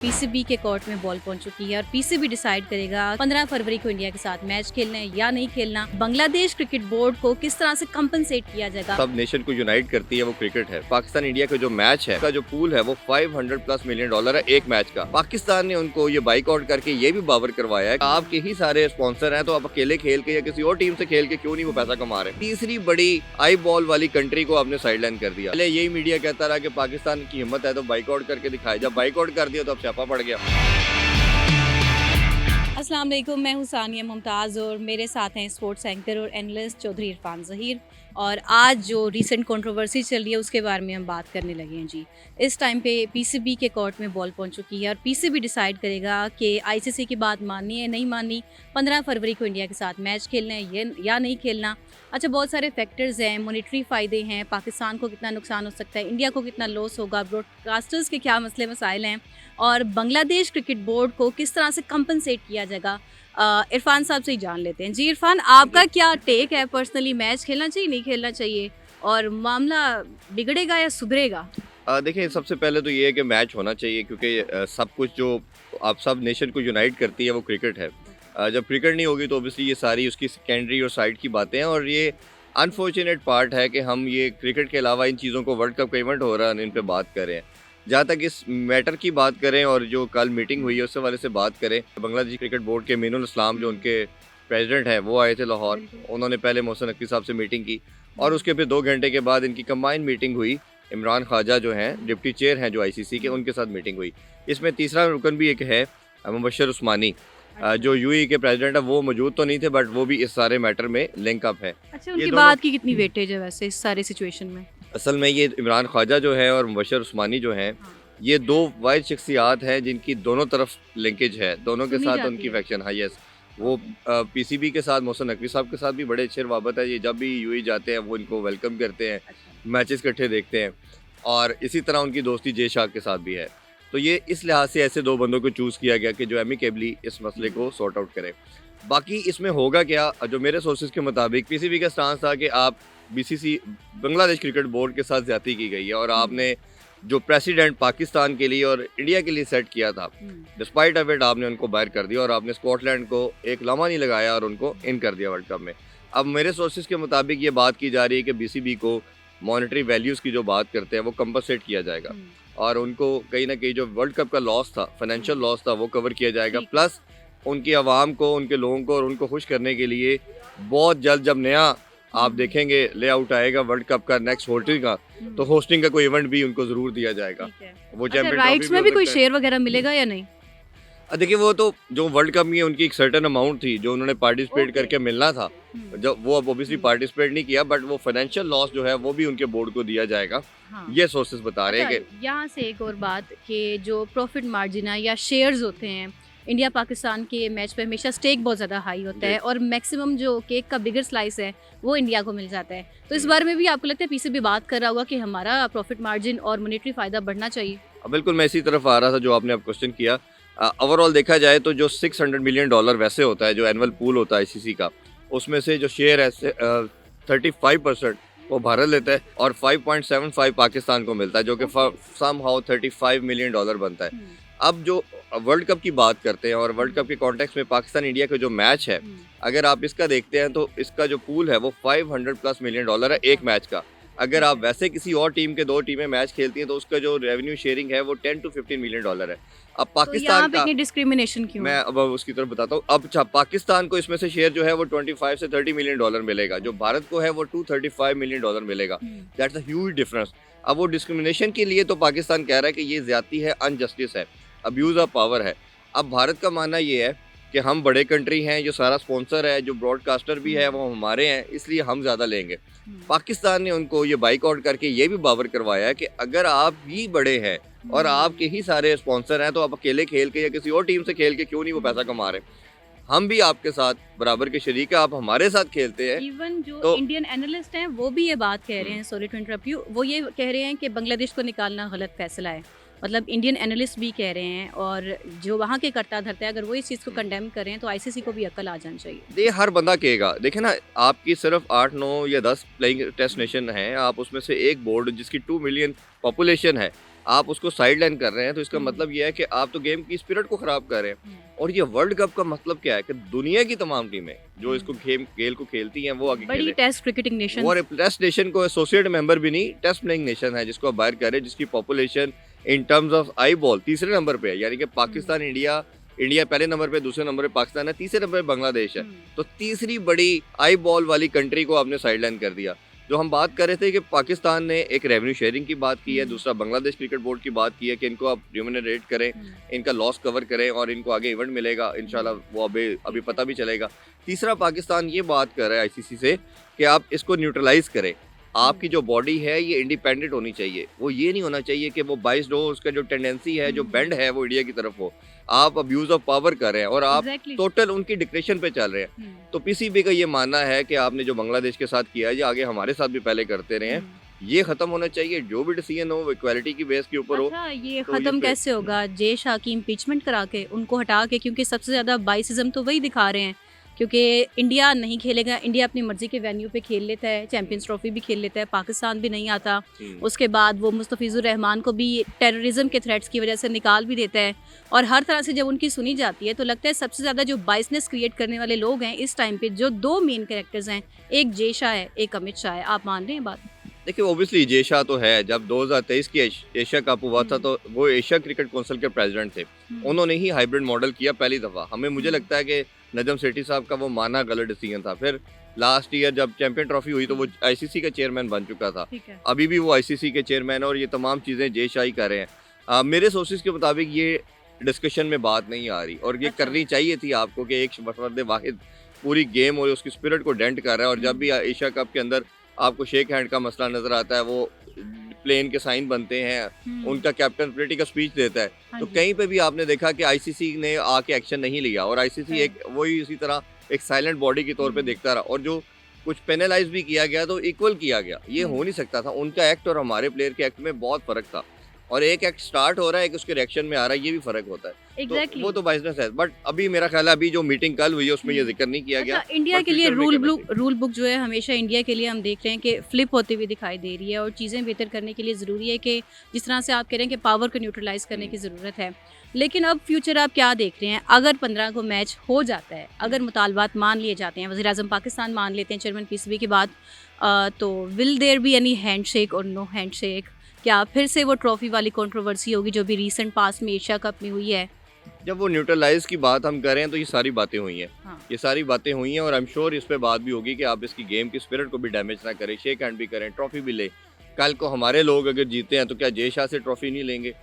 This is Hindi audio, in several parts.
पीसीबी के कोर्ट में बॉल पहुंच चुकी है और पीसीबी डिसाइड करेगा 15 फरवरी को इंडिया के साथ मैच खेलना है या नहीं खेलना। बांग्लादेश क्रिकेट बोर्ड को किस तरह से कंपनसेट किया जाएगा। सब नेशन को यूनाइट करती है वो क्रिकेट है। पाकिस्तान इंडिया का जो मैच है उसका जो पूल है वो $500+ मिलियन है एक मैच का। पाकिस्तान ने उनको ये बाइकआउट करके ये भी बावर करवाया है आपके ही सारे स्पॉन्सर हैं तो आप अकेले खेल के या किसी और टीम से खेल के क्यों नहीं वो पैसा कमा रहे। तीसरी बड़ी आई बॉल वाली कंट्री को आपने साइडलाइन कर दिया। पहले यही मीडिया कहता रहा कि पाकिस्तान की हिम्मत है तो बाइकआउट करके दिखाए, जब बाइकआउट कर दिया तो अब छापा पड़ गया। अस्सलाम वालेकुम, मैं हूं सानिया मुमताज़ और मेरे साथ हैं स्पोर्ट्स एंकर और एनालिस्ट चौधरी इरफान ज़हीर। और आज जो रीसेंट कंट्रोवर्सी चल रही है उसके बारे में हम बात करने लगे हैं जी। इस टाइम पे पीसीबी के कोर्ट में बॉल पहुंच चुकी है और पीसीबी डिसाइड करेगा कि आईसीसी की बात माननी है नहीं माननी, 15 फरवरी को इंडिया के साथ मैच खेलना है या नहीं खेलना। अच्छा, बहुत सारे फैक्टर्स हैं, मॉनेटरी फ़ायदे हैं, पाकिस्तान को कितना नुकसान हो सकता है, इंडिया को कितना लॉस होगा, ब्रॉडकास्टर्स के क्या मसले मसाइल हैं और बांग्लादेश क्रिकेट बोर्ड को किस तरह से कंपनसेट किया जाएगा। इरफान साहब से ही जान लेते हैं। जी इरफान, आपका क्या टेक है पर्सनली, मैच खेलना चाहिए नहीं खेलना चाहिए और मामला बिगड़ेगा या सुधरेगा? देखिए, सबसे पहले तो ये है कि मैच होना चाहिए क्योंकि सब कुछ जो आप सब नेशन को यूनाइट करती है वो क्रिकेट है। जब क्रिकेट नहीं होगी तो ऑब्वियसली ये सारी उसकी सेकेंडरी और साइड की बातें हैं और ये अनफॉर्चुनेट पार्ट है कि हम ये क्रिकेट के अलावा इन चीज़ों को वर्ल्ड कप का इवेंट हो रहा है इन पे बात करें। जहाँ तक इस मैटर की बात करें और जो कल मीटिंग हुई है उससे वाले से बात करें, बांग्लादेश क्रिकेट बोर्ड के मीनुल इस्लाम जो उनके प्रेसिडेंट हैं वो आए थे लाहौर। उन्होंने पहले मोहसिन नकवी साहब से मीटिंग की और उसके फिर 2 घंटे के बाद इनकी कंबाइंड मीटिंग हुई। इमरान ख्वाजा जो हैं डिप्टी चेयर हैं जो आईसीसी के, उनके साथ मीटिंग हुई। इसमें तीसरा रुकन भी एक है, मुबशर उस्मानी जो यूएई के प्रेसिडेंट है, वो मौजूद तो नहीं थे बट वो भी इस सारे मैटर में लिंक अप है। अच्छा, उनकी बात की कितनी वेटेज है वैसे इस सारे सिचुएशन में? असल में ये इमरान ख्वाजा जो है और मुबशर उस्मानी जो हैं, ये 2 वाहिद शख्सियात हैं जिनकी दोनों तरफ लिंकेज है, दोनों के साथ उनकी फैक्शन है। यस, वो पीसीबी के साथ मोहसिन नकवी साहब के साथ भी बड़े अच्छे रवाबत है। ये जब भी यूएई जाते हैं वो इनको वेलकम करते हैं, मैचेस इकट्ठे देखते हैं और इसी तरह उनकी दोस्ती जे शाह के साथ भी है। तो ये इस लिहाज से ऐसे 2 बंदों को चूज़ किया गया कि जो एमिकेबली इस मसले को सॉर्ट आउट करें। बाकी इसमें होगा क्या, जो मेरे सोर्सेज के मुताबिक पीसीबी का स्टांस था कि आप बीसीसी बांग्लादेश क्रिकेट बोर्ड के साथ ज्यादती की गई है और आपने जो प्रेसिडेंट पाकिस्तान के लिए और इंडिया के लिए सेट किया था, डिस्पाइट ऑफ इट आपने उनको बाहर कर दिया और आपने स्कॉटलैंड को एक लम्हा नहीं लगाया और उनको इन कर दिया वर्ल्ड कप में। अब मेरे सोर्सेज के मुताबिक ये बात की जा रही है कि बीसीबी को मॉनेटरी वैल्यूज़ की जो बात करते हैं वो कंपनसेट किया जाएगा और उनको कहीं ना कहीं जो वर्ल्ड कप का लॉस था, फाइनेंशियल लॉस था, वो कवर किया जाएगा। प्लस उनकी आवाम को, उनके लोगों को और उनको खुश करने के लिए बहुत जल्द जब नया आप देखेंगे लेआउट आएगा वर्ल्ड कप का नेक्स्ट होस्टिंग का, तो होस्टिंग का कोई इवेंट भी उनको जरूर दिया जाएगा। वो चैंपियन राइट्स में भी कोई शेयर वगैरह मिलेगा या नहीं? देखिए, वो तो जो वर्ल्ड कप में उनकी एक सर्टेन अमाउंट थी जो उन्होंने पार्टिसिपेट करके मिलना था, जब वो अब ऑब्वियसली पार्टिसिपेट नहीं किया बट वो फाइनेंशियल लॉस जो है वो भी उनके बोर्ड को दिया जाएगा। ये सोर्सेज बता रहे हैं कि यहाँ से एक और बात कि जो प्रॉफिट मार्जिन है या शेयर्स होते हैं, इंडिया पाकिस्तान के मैच पे हमेशा स्टेक बहुत ज़्यादा हाई होता है और मैक्सिमम जो केक का बिगर स्लाइस है वो इंडिया को मिल जाता है। तो इस बारे में भी आपको लगता है पीसीबी बात कर रहा होगा कि हमारा प्रॉफिट मार्जिन और मॉनेटरी फ़ायदा बढ़ना चाहिए? बिल्कुल, मैं इसी तरफ आ रहा था जो आपने अब क्वेश्चन किया। ओवरऑल देखा जाए तो जो $600 मिलियन वैसे होता है जो एनुअल पूल होता है आईसीसी का, उसमें से जो शेयर है 35% वो भारत लेता है और 5.75 पाकिस्तान को मिलता है, जो कि समहाउ $35 मिलियन बनता है। अब जो वर्ल्ड कप की बात करते हैं और वर्ल्ड कप के कॉन्टेक्स्ट में पाकिस्तान इंडिया का जो मैच है, अगर आप इसका देखते हैं तो इसका जो पूल है वो $500+ मिलियन है एक मैच का। अगर आप वैसे किसी और टीम के 2 टीमें मैच खेलती हैं तो उसका जो रेवेन्यू शेयरिंग है वो $10 to $15 मिलियन है। अब पाकिस्तान का डिस्क्रिमिनेशन क्यों? मैं अब उसकी तरफ बताता हूँ। अब पाकिस्तान को इसमें से शेयर जो है वो $25 से $30 मिलियन मिलेगा, जो भारत को है वो $235 मिलियन मिलेगा। That's a huge difference. अब वो डिस्क्रिमिनेशन के लिए तो पाकिस्तान कह रहा है कि ये ज्यादती है, अनजस्टिस है, अब्यूज ऑफ पावर है। अब भारत का मानना ये है कि हम बड़े कंट्री हैं, जो सारा स्पॉन्सर है, जो ब्रॉडकास्टर भी है वो हमारे हैं, इसलिए हम ज़्यादा लेंगे। पाकिस्तान ने उनको ये बाइकआउट करके ये भी बावर करवाया है कि अगर आप ही बड़े हैं और आपके ही सारे स्पॉन्सर हैं तो आप अकेले खेल के या किसी और टीम से खेल के क्यों नहीं वो पैसा कमा रहे। हम भी आपके साथ बराबर के शरीक है, आप हमारे साथ खेलते हैं। इवन जो इंडियन एनालिस्ट हैं वो भी ये बात कह रहे हैं, सॉरी टू इंटरप्ट यू, वो ये कह रहे हैं कि बांग्लादेश को निकालना गलत फैसला है। मतलब इंडियन एनालिस्ट भी कह रहे हैं और जो वहाँ के करता धरते हैं, अगर वो इस चीज़ को कंडेम कर रहे हैं तो आईसीसी को भी अक्ल आ जानी चाहिए। ये हर बंदा कहेगा। देखें ना, आपकी सिर्फ 8, 9 या 10 प्लेइंग टेस्ट नेशन हैं, आप उसमें से एक बोर्ड जिसकी 2 मिलियन पॉपुलेशन है, आप उसको साइड लाइन कर रहे हैं, तो इसका मतलब ये है कि आप तो गेम की स्पिरिट को खराब कर रहे हैं। और ये वर्ल्ड कप का मतलब क्या है कि दुनिया की तमाम टीमें जो इसको खेल को खेलती हैं वो आगे बड़ी खेलें। टेस्ट क्रिकेटिंग नेशन और टेस्ट नेशन को एसोसिएट मेंबर भी नहीं, टेस्ट प्लेइंग नेशन है जिसको आप बाहर कर रहे हैं, जिसकी population in terms of eye ball तीसरे नंबर पे है, यानी कि पाकिस्तान इंडिया पहले नंबर पे, दूसरे नंबर पे पाकिस्तान है, तीसरे नंबर पे बांग्लादेश है। तो तीसरी बड़ी आई बॉल वाली कंट्री को आपने साइडलाइन कर दिया। जो हम बात कर रहे थे कि पाकिस्तान ने एक रेवेन्यू शेयरिंग की बात की है, दूसरा बांग्लादेश क्रिकेट बोर्ड की बात की है कि इनको आप रिम्यूनरेट करें, इनका लॉस कवर करें और इनको आगे इवेंट मिलेगा इंशाल्लाह, वो अभी पता भी चलेगा। तीसरा पाकिस्तान ये बात कर रहा है आईसीसी से कि आप इसको न्यूट्रलाइज करें, आपकी जो बॉडी है ये इंडिपेंडेंट होनी चाहिए, वो ये नहीं होना चाहिए कि वो बाइस्ड हो, उसका जो टेंडेंसी है, जो बेंड है वो इंडिया की तरफ हो। आप अब्यूज ऑफ पावर कर रहे हैं और आप टोटल उनकी डिक्टेशन पे चल रहे हैं। तो पीसीबी का ये मानना है कि आपने जो बांग्लादेश के साथ किया है, ये आगे हमारे साथ भी पहले करते रहे हैं, ये खत्म होना चाहिए। जो भी डिसीजन हो वो इक्वालिटी की बेस के ऊपर हो। अच्छा, ये तो खत्म कैसे होगा? जय शाह की इम्पीचमेंट करा के, उनको हटा के, क्योंकि सबसे ज्यादा बाइसिज्म तो वही दिखा रहे हैं, क्योंकि इंडिया नहीं खेलेगा, इंडिया अपनी मर्जी के वेन्यू पे खेल लेता है, चैंपियंस ट्रॉफी भी खेल लेता है, पाकिस्तान भी नहीं आता। उसके बाद वो मुस्तफिजुर रहमान को भी टेररिज्म के थ्रेट्स की वजह से निकाल भी देता है, और हर तरह से जब उनकी सुनी जाती है तो लगता है सबसे ज़्यादा जो बाइसनेस क्रिएट करने वाले लोग हैं इस टाइम पे, जो दो मेन कैरेक्टर्स हैं, एक जय शाह है, एक अमित शाह है। आप मान रहे हैं बात? देखिए ओबियसली जय शाह तो है, जब 2023 की एशिया कप हुआ था तो वो एशिया क्रिकेट काउंसिल के प्रेसिडेंट थे, उन्होंने ही हाइब्रिड मॉडल किया पहली दफ़ा। हमें मुझे लगता है कि नजम सेठी साहब का वो माना गलत डिसीजन था। फिर लास्ट ईयर जब चैंपियन ट्रॉफी हुई तो वो आईसीसी का चेयरमैन बन चुका था, अभी भी वो आईसीसी के चेयरमैन है और ये तमाम चीज़ें जय शाह ही कर रहे हैं। मेरे सोर्सेज के मुताबिक ये डिस्कशन में बात नहीं आ रही और ये करनी चाहिए थी आपको कि एक फर्द वाहिद पूरी गेम और उसकी स्पिरिट को डेंट कर रहा है। और जब भी एशिया कप के अंदर आपको शेक हैंड का मसला नजर आता है, वो प्लेन के साइन बनते हैं, उनका कैप्टन प्लेटी का स्पीच देता है, तो कहीं पे भी आपने देखा कि आईसीसी ने आके एक्शन नहीं लिया और आईसीसी एक वही इसी तरह एक साइलेंट बॉडी के तौर पे देखता रहा। और जो कुछ पेनलाइज भी किया गया तो इक्वल किया गया, ये हो नहीं सकता था। उनका एक्ट और हमारे प्लेयर के एक्ट में बहुत फर्क था, और एक एक्ट स्टार्ट हो रहा है, एक उसके रिएक्शन में आ रहा है, ये भी फर्क होता है। Exactly. तो वो तो बाइजनेस है, बट अभी मेरा ख्याल है अभी जो मीटिंग कल हुई है उसमें ये जिक्र नहीं किया गया। इंडिया के लिए रूल बुक जो है हमेशा इंडिया के लिए हम देख रहे हैं कि फ्लिप होती हुई दिखाई दे रही है, और चीज़ें बेहतर करने के लिए ज़रूरी है कि जिस तरह से आप कह रहे हैं कि पावर को न्यूट्रलाइज करने की ज़रूरत है। लेकिन अब फ्यूचर आप क्या देख रहे हैं? अगर 15 को मैच हो जाता है, अगर मुतालबात मान लिए जाते हैं, वज़ीर-ए-आज़म पाकिस्तान मान लेते हैं चेयरमैन पीसीबी के बाद, तो will there be any handshake और नो हैंडशेक? क्या फिर से वो ट्रॉफी वाली कंट्रोवर्सी होगी जो भी रीसेंट पास में एशिया कप में हुई है? जब वो न्यूट्रलाइज की बात हम कर रहे हैं तो ये सारी बातें हुई हैं, ये सारी बातें हुई हैं और आई एम श्योर इस पे बात भी होगी कि आप इसकी गेम की स्पिरिट को भी डैमेज ना करें, शेक हैंड भी करें, ट्रॉफी भी ले। कल को हमारे लोग अगर जीते हैं तो क्या जय शाह से ट्रॉफी नहीं लेंगे?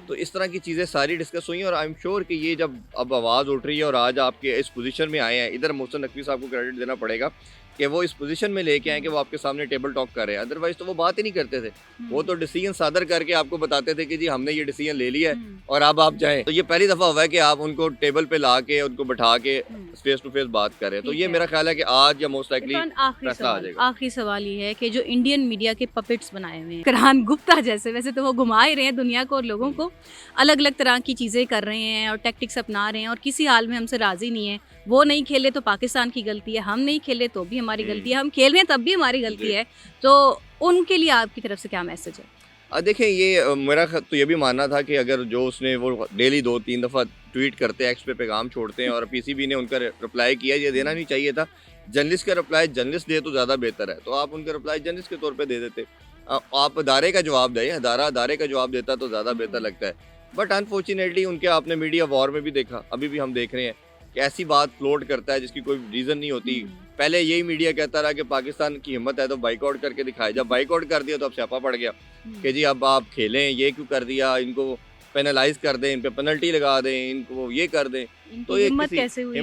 तो इस तरह की चीज़ें सारी डिस्कस हुई हैं और आई एम श्योर कि ये जब अब आवाज़ उठ रही है और आज आपके इस पोजीशन में आए हैं, इधर मोहसिन नकवी साहब को क्रेडिट देना पड़ेगा कि वो इस पोजीशन में लेके आए कि वो आपके सामने टेबल टॉक कर रहे हैं, अदरवाइज तो वो बात ही नहीं करते थे। वो तो डिसीजन सादर करके आपको बताते थे कि जी हमने ये डिसीजन ले लिया है और अब आप जाएं। तो ये पहली दफ़ा हुआ है कि आप उनको टेबल पे ला के उनको बैठा के फेस टू फेस बात करें। तो ये मेरा ख्याल है कि आज या मोस्ट लाइकली फैसला आ जाएगा। आखिरी सवाल ये है कि जो इंडियन मीडिया के पपेट्स बनाए हुए हैं, करहान गुप्ता जैसे, वैसे तो वो घुमा ही रहे हैं दुनिया को और लोगों को, अलग अलग तरह की चीज़ें कर रहे हैं और टैक्टिक्स अपना रहे हैं और किसी हाल में हमसे राज़ी नहीं है। वो नहीं खेले तो पाकिस्तान की गलती है, हम नहीं खेले तो भी हमारी गलती है, हम खेल रहे हैं तब भी हमारी गलती है। तो उनके लिए आपकी तरफ से क्या मैसेज है? देखिए ये मेरा तो ये भी मानना था कि अगर जो उसने वो डेली 2-3 दफ़ा ट्वीट करते हैं, एक्स पे पैगाम छोड़ते हैं और पीसीबी ने उनका रिप्लाई किया, ये देना नहीं चाहिए था। जर्नलिस्ट का रिप्लाई जर्नलिस्ट दे तो ज़्यादा बेहतर है, तो आप उनका रिप्लाई जर्नलिस्ट के तौर पे दे देते। आप अदारे का जवाब दें, अदारे का जवाब देता तो ज़्यादा बेहतर लगता है। बट अनफॉर्चुनेटली उनके आपने मीडिया वॉर में भी देखा, अभी भी हम देख रहे हैं कि ऐसी बात फ्लोट करता है जिसकी कोई रीज़न नहीं होती। पहले यही मीडिया कहता रहा कि पाकिस्तान की हिम्मत है तो बाइकआउट करके दिखाए, जब बाइकआउट कर दिया तो अब स्यापा पड़ गया कि जी अब आप खेलें, ये क्यों कर दिया, इनको पेनलाइज कर दें, इन पे पेनल्टी लगा दें, इनको ये कर दें। तो ये हिम्मत कैसे हुई?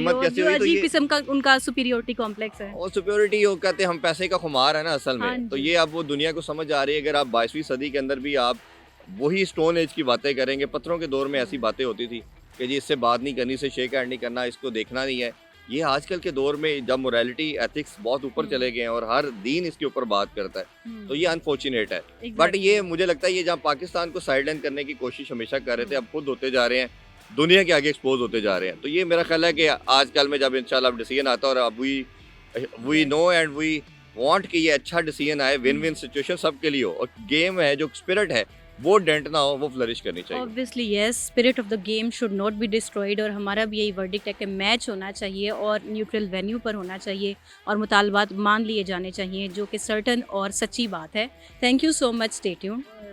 अजीब किस्म का उनका सुपीरियोरिटी कॉम्प्लेक्स है। और सुपीरियोरिटी वो कहते हैं हम पैसे का खुमार है ना असल में। तो ये अब वो दुनिया को समझ आ रही है। अगर आप 22वीं सदी के अंदर भी आप वही स्टोन एज की बातें करेंगे, पत्थरों के दौर में ऐसी बातें होती थी कि जी इससे बात नहीं करनी, इससे शेक हैंड नहीं करना, इसको देखना नहीं है। ये आजकल के दौर में जब मोरालिटी एथिक्स बहुत ऊपर चले गए हैं और हर दीन इसके ऊपर बात करता है, तो ये अनफॉर्चुनेट है। बट ये मुझे लगता है ये जहाँ पाकिस्तान को साइडलाइन करने की कोशिश हमेशा कर रहे थे, अब खुद होते जा रहे हैं, दुनिया के आगे एक्सपोज होते जा रहे हैं। तो ये मेरा ख्याल है कि आजकल में जब इंशाल्लाह डिसीजन आता है और अब we know and we want कि ये अच्छा डिसीजन आए, विन विन सिचुएशन सबके लिए हो, और गेम है जो स्पिरिट है वो डेंट ना हो, वो फ्लरिश करनी चाहिए। Obviously yes, spirit of the game should not be destroyed, और हमारा भी यही वर्डिक्ट है कि मैच होना चाहिए और न्यूट्रल वेन्यू पर होना चाहिए और मुतालबात मान लिए जाने चाहिए, जो कि सर्टन और सच्ची बात है। Thank you so much, stay tuned.